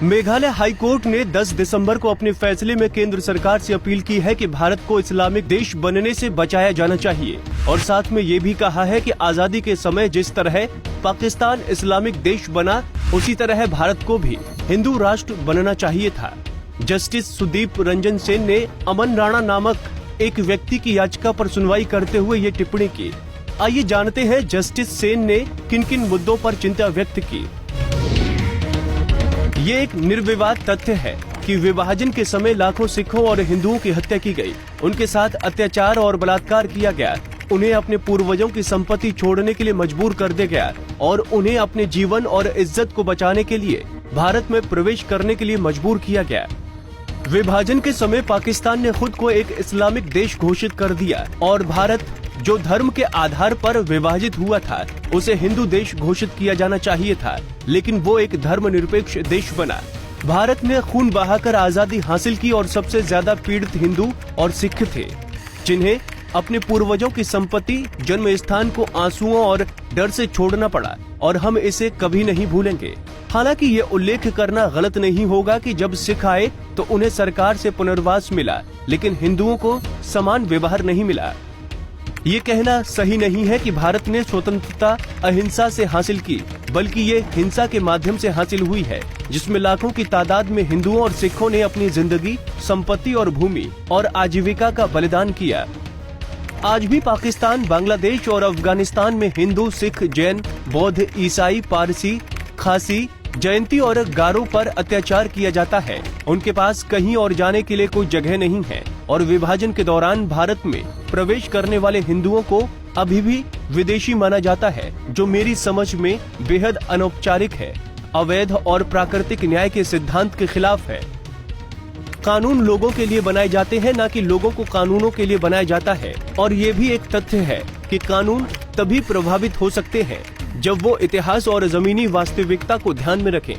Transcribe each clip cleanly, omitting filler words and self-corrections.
Meghalaya high court ने 10 दिसंबर को अपने फैसले में केंद्र सरकार से अपील की है कि भारत को इस्लामिक देश बनने से बचाया जाना चाहिए और साथ में ये भी कहा है कि आजादी के समय जिस तरह पाकिस्तान इस्लामिक देश बना, उसी तरह भारत को भी हिंदू राष्ट्र बनना चाहिए था। जस्टिस सुदीप रंजन सेन ने अमन राणा नामक एक व्यक्ति की याचिका पर सुनवाई करते हुए ये टिप्पणी की। आइए जानते हैं जस्टिस सेन ने किन किन मुद्दों पर चिंता व्यक्त की। ये एक निर्विवाद तथ्य है कि विभाजन के समय लाखों सिखों और हिंदुओं की हत्या की गई, उनके साथ अत्याचार और बलात्कार किया गया, उन्हें अपने पूर्वजों की संपत्ति छोड़ने के लिए मजबूर कर दिया गया और उन्हें अपने जीवन और इज्जत को बचाने के लिए भारत में प्रवेश करने के लिए मजबूर किया गया। विभाजन के समय पाकिस्तान ने खुद को एक इस्लामिक देश घोषित कर दिया और भारत, जो धर्म के आधार पर विभाजित हुआ था, उसे हिंदू देश घोषित किया जाना चाहिए था, लेकिन वो एक धर्मनिरपेक्ष देश बना। भारत ने खून बहाकर आजादी हासिल की और सबसे ज्यादा पीड़ित हिंदू और सिख थे, जिन्हें अपने पूर्वजों की संपत्ति, जन्म स्थान को आंसुओं और डर से छोड़ना पड़ा और हम इसे कभी नहीं भूलेंगे। हालांकि ये उल्लेख करना गलत नहीं होगा कि जब सिख आए तो उन्हें सरकार से पुनर्वास मिला, लेकिन हिंदुओं को समान व्यवहार नहीं मिला। ये कहना सही नहीं है कि भारत ने स्वतंत्रता अहिंसा से हासिल की, बल्कि ये हिंसा के माध्यम से हासिल हुई है, जिसमें लाखों की तादाद में हिंदुओं और सिखों ने अपनी जिंदगी, संपत्ति और भूमि और आजीविका का बलिदान किया। आज भी पाकिस्तान, बांग्लादेश और अफगानिस्तान में हिंदू, सिख, जैन, बौद्ध, ईसाई, पारसी, खासी, जयंती और गारो पर अत्याचार किया जाता है। उनके पास कहीं और जाने के लिए कोई जगह नहीं है और विभाजन के दौरान भारत में प्रवेश करने वाले हिंदुओं को अभी भी विदेशी माना जाता है, जो मेरी समझ में बेहद अनौपचारिक है, अवैध और प्राकृतिक न्याय के सिद्धांत के खिलाफ है। कानून लोगों के लिए बनाए जाते हैं, न कि लोगों को कानूनों के लिए बनाया जाता है। और ये भी एक तथ्य है कि कानून तभी प्रभावित हो सकते हैं जब वो इतिहास और जमीनी वास्तविकता को ध्यान में रखें।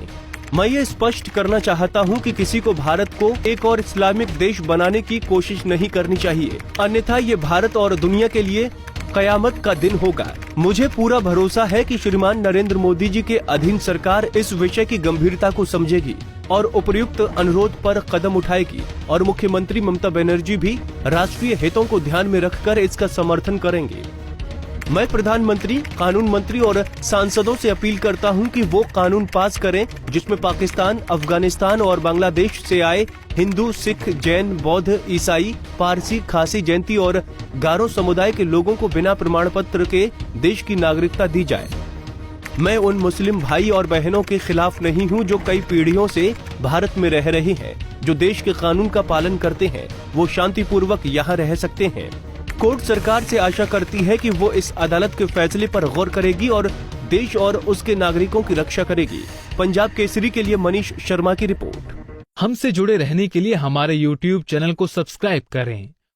मैं ये स्पष्ट करना चाहता हूँ कि किसी को भारत को एक और इस्लामिक देश बनाने की कोशिश नहीं करनी चाहिए, अन्यथा ये भारत और दुनिया के लिए कयामत का दिन होगा। मुझे पूरा भरोसा है कि श्रीमान नरेंद्र मोदी जी के अधीन सरकार इस विषय की गंभीरता को समझेगी और उपयुक्त अनुरोध पर कदम उठाएगी और मुख्यमंत्री ममता बनर्जी भी राष्ट्रीय हितों को ध्यान में रखकर इसका समर्थन करेंगे। मैं प्रधानमंत्री, कानून मंत्री और सांसदों से अपील करता हूं कि वो कानून पास करें जिसमें पाकिस्तान, अफगानिस्तान और बांग्लादेश से आए हिंदू, सिख, जैन, बौद्ध, ईसाई, पारसी, खासी, जयंती और गारो समुदाय के लोगों को बिना प्रमाण पत्र के देश की नागरिकता दी जाए। मैं उन मुस्लिम भाई और बहनों के खिलाफ नहीं हूं जो कई पीढ़ियों से भारत में रह रहे हैं, जो देश के कानून का पालन करते हैं, वो शांतिपूर्वक यहाँ रह सकते हैं। कोर्ट सरकार से आशा करती है कि वो इस अदालत के फैसले पर गौर करेगी और देश और उसके नागरिकों की रक्षा करेगी। पंजाब केसरी के लिए मनीष शर्मा की रिपोर्ट। हमसे जुड़े रहने के लिए हमारे YouTube चैनल को सब्सक्राइब करें।